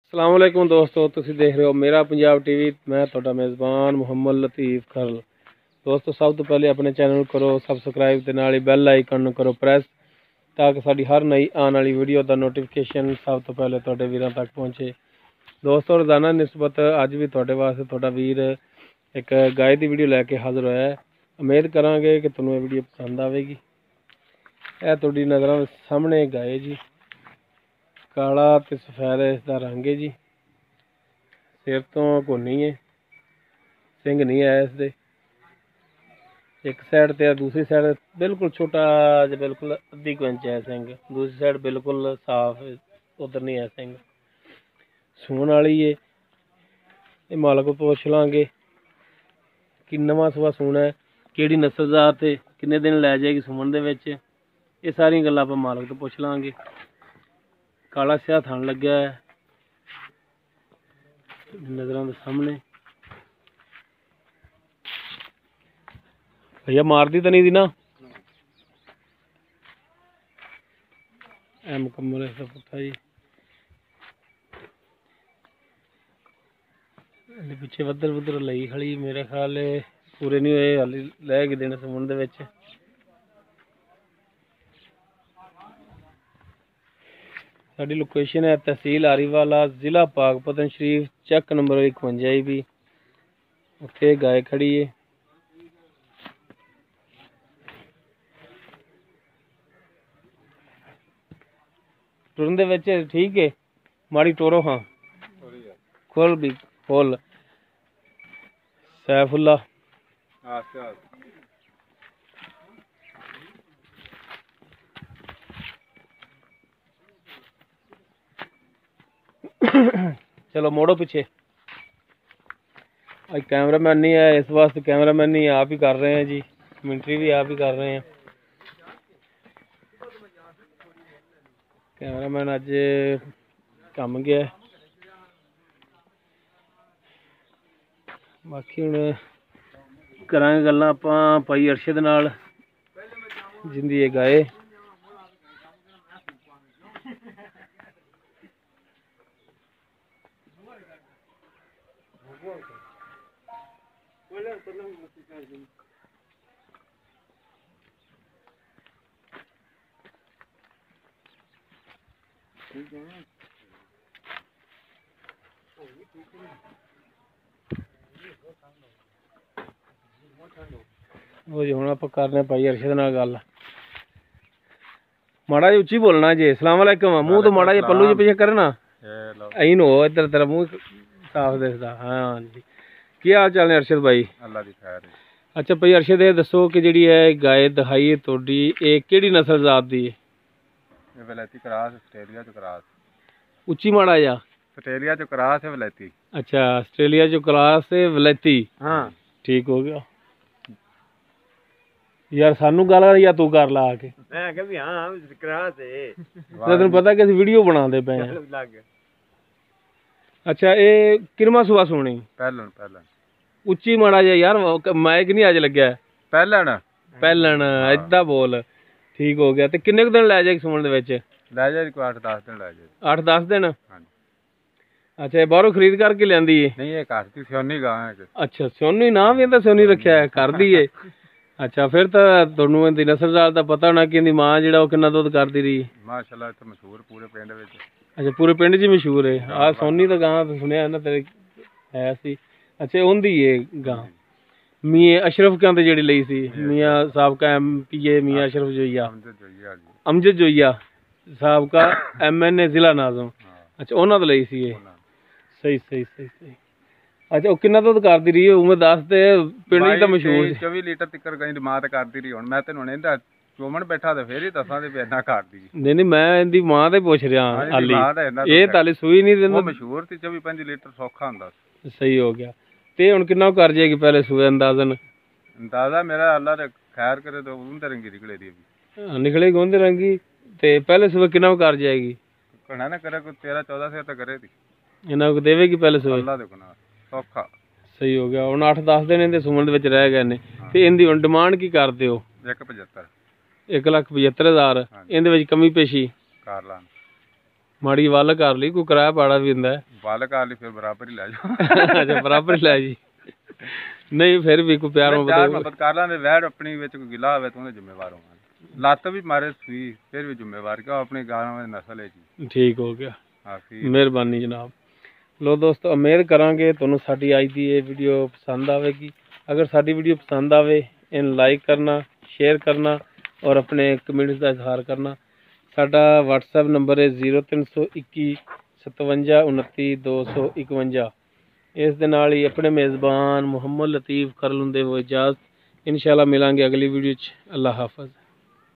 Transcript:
अस्सलामुअलैकुम दोस्तों, तुसीं देख रहे हो मेरा पंजाब टीवी। मैं तुहाडा मेज़बान मुहम्मद लतीफ़ खरल। दोस्तों, सब तो पहले अपने चैनल करो सबसक्राइब ते नाल ही बैल आइकन करो प्रेस, ताकि साडी हर नई आने वाली वीडियो का नोटिफिकेशन सब तो पहले तुहाडे वीरां तक पहुँचे। दोस्तों, रोज़ाना निस्बत अज भी तुहाडे वास्ते तुहाडा वीर एक गाय की वीडियो लैके हाज़र होया है। उम्मीद करांगे कि तुहानूं वीडियो पसंद आएगी। यह तुहाडी नज़रां सामने गाय जी, काला ते सफेद इसका रंग है जी। सिर तो कोनी है, सिंह नहीं है इसके। एक साइड ते दूसरी साइड बिल्कुल छोटा जो बिल्कुल अद्धी को इंच है सिंह, दूसरी साइड बिल्कुल साफ, उधर नहीं है सिंह। सून वाली है, ये मालक को पुछ लांगे कि नवां सुबह सूना है, किहड़ी नस्ल दा ते किन्ने दिन लै जाएगी सूमन दे विच। ये सारी गल्लां आपां मालक तो पुछ लांगे। काला स्याह थन लग्या है नज़रां दे सामने। भैया मारदी तो नहीं दी ना? ऐ मुकम्मल इसका पुट्ठा जी। पिछे वधर वुधर लई खड़ी, मेरे ख्याल पूरे नहीं हुए, हाली लै के देने समुन दे विच। साडी लोकेशन है तहसील आरीवाला, जिला पाकपतन शरीफ, चक नंबर 51 भी। उत्थे गाय खड़ी है। टुरन दे विच ठीक है, माड़ी टोरो। हाँ खोल भी खोल। सैफुल्ला चलो मोड़ो पीछे। आज कैमरामैन नहीं है, इस वास्ते कैमरामैन नहीं आप ही कर रहे हैं जी, कमेंट्री भी आप ही कर रहे हैं। कैमरामैन अज कम गया। बाकी हुण करांगे गल्लां आपां भाई अरशद नाल, जिंदी ये गाय। वो जी हुण आपां करने भाई अरशद नाल गल। माड़ा जी उच्ची बोलना जी। अस्सलाम वालेकुम। मुंह तो माड़ा जी पल्लू जी पीछे करे ना, ऐ नो इधर तेरा मुंह साफ दिसदा। हाँ जी, की हाल चाल ने अरशद भाई? अल्लाह दी खैर है। अच्छा भाई अरशद, ये दसो कि जिहड़ी है गाय दिखाई है तुहाडी, ये किहड़ी नस्ल जात दी है? ये वलैती क्रॉस, आस्ट्रेलिया चो क्रॉस। उच्ची माड़ा जा। आस्ट्रेलिया चो क्रॉस है वलैती। अच्छा, आस्ट्रेलिया चो क्रॉस है वलैती। हाँ ठीक हो गया यार, सानू गल या तू कर ला आके। मैं कह भी हां क्रॉस है। तेन पता कि वीडियो बनाते पे हैं। लग अच्छा, ये किरमा सुबह सोनी? पहलन उच्ची माड़ा जा यार, माइक नहीं अज लग्या। पहलन पहलन इदा बोल। ठीक हो गया। ते किन्ने दिन लै जाएगी सुमन दे विच? लै जाए को 8-10 दिन लै जाए। 8-10 दिन? हां। अच्छा, ये बाहरों खरीद करके लियांदी है? नहीं, ये घर दी सोनी गां है। अच्छा, सोनी नाम भी सोनी रखा है, कर दी है। अच्छा, फिर तो तुहानू इहदी नस्ल जात दा पता होना कि इहदी मां जिहड़ा ओह किन्ना दुध करदी रही? माशाअल्लाह इत्थे मशहूर पूरे पिंड विच। अच्छा, पूरे पिंड च मशहूर है। आ सोनी तो गां तो सुनिया ना तेरे है सी। अच्छा, उहदी है गां मियां अशरफ कहते जिहड़ी लई सी, मियां साबका MPA मियां अशरफ जोइया, अमजद जोइया साबका MNA जिला नाज़म। अच्छा, उन्हां तो लई सी ये। सही सही सही सही। अच्छा, किन्ना दुध करदी रही? उम्र दस ते पिंड च तो मशहूर 24 लीटर तक गई मां ते करदी रही। हुण मैं तैनूं हुण इहदा चोमन बैठा ते फिर ही दसां ते इन्ना करदी। नहीं नहीं, मैं इहदी मां ते पुछ रहा हाली। ये ताली सूई नहीं दिंदा। मशहूर थी 24-25 लीटर सौखा हुंदा। सही हो गया। ते हुण किन्ना कर जाएगी पहले सूए अंदाजन? अंदाजा मेरा अल्लाह ते खैर करे तो उनते रंगी निकले दी अभी। निकलेगी उनते रंगी। ते पहले सूए किन्ना कर जाएगी? कहना ना करे कोई 13-14 से तो करे थी। इन्ना को देवेगी पहले सूए? अल्लाह दे गुनाह सौखा। सही हो गया। हुण 8-10 दिन इहदे सुमन दे विच रह गए ने। ते इहदी हुण डिमांड की करदे हो? 175। 1,75,000। इहदे विच कमी पेशी कर लान। ਮਾੜੀ ਵੱਲ ਕਰ ਲਈ, ਕੋਈ ਕਿਰਾਇਆ ਪਾੜਾ ਵੀ ਹੁੰਦਾ ਹੈ। ਵੱਲ ਕਰ ਲਈ ਫਿਰ ਬਰਾਬਰ ਹੀ ਲੈ ਜਾਓ। ਅੱਛਾ ਬਰਾਬਰ ਹੀ ਲੈ ਜੀ। ਨਹੀਂ ਫਿਰ ਵੀ ਕੋਈ ਪਿਆਰ ਮੁਹੱਬਤ ਕਰ ਲਾਂਦੇ, ਵੈੜ ਆਪਣੀ ਵਿੱਚ ਕੋਈ ਗਿਲਾ ਹੋਵੇ ਤਾਂ ਉਹਦੇ ਜ਼ਿੰਮੇਵਾਰ ਹੋਵਾਂਗੇ। ਲੱਤ ਵੀ ਮਾਰੇ ਸੂਈ ਫਿਰ ਵੀ ਜ਼ਿੰਮੇਵਾਰ, ਕਿਉਂ ਆਪਣੀ ਗਾਂ ਦੀ ਨਸਲ ਹੈ ਜੀ। ਠੀਕ ਹੋ ਗਿਆ, ਹਾਂ ਮਿਹਰਬਾਨੀ ਜਨਾਬ। ਲੋ ਦੋਸਤੋ, ਉਮੀਦ ਕਰਾਂਗੇ ਤੁਹਾਨੂੰ ਸਾਡੀ ਅੱਜ ਦੀ ਇਹ ਵੀਡੀਓ ਪਸੰਦ ਆਵੇਗੀ। ਅਗਰ ਸਾਡੀ ਵੀਡੀਓ ਪਸੰਦ ਆਵੇ ਇਹਨੂੰ ਲਾਈਕ ਕਰਨਾ, ਸ਼ੇਅਰ ਕਰਨਾ ਔਰ ਆਪਣੇ ਕਮੈਂਟਸ ਦਾ ਇਜ਼ਹਾਰ ਕਰਨਾ। ਸਾਡਾ WhatsApp ਨੰਬਰ ਹੈ 0321 57 29 251। ਇਸ ਦੇ ਨਾਲ ਹੀ ਆਪਣੇ ਮੇਜ਼ਬਾਨ ਮੁਹੰਮਦ ਲਤੀਫ ਖਰਲ ਹੁੰਦੇ ਹੋਏ ਇਜਾਜ਼ਤ। ਇਨਸ਼ਾਅੱਲਾ ਮਿਲਾਂਗੇ ਅਗਲੀ ਵੀਡੀਓ 'ਚ। ਅੱਲਾ ਹਾਫਿਜ਼।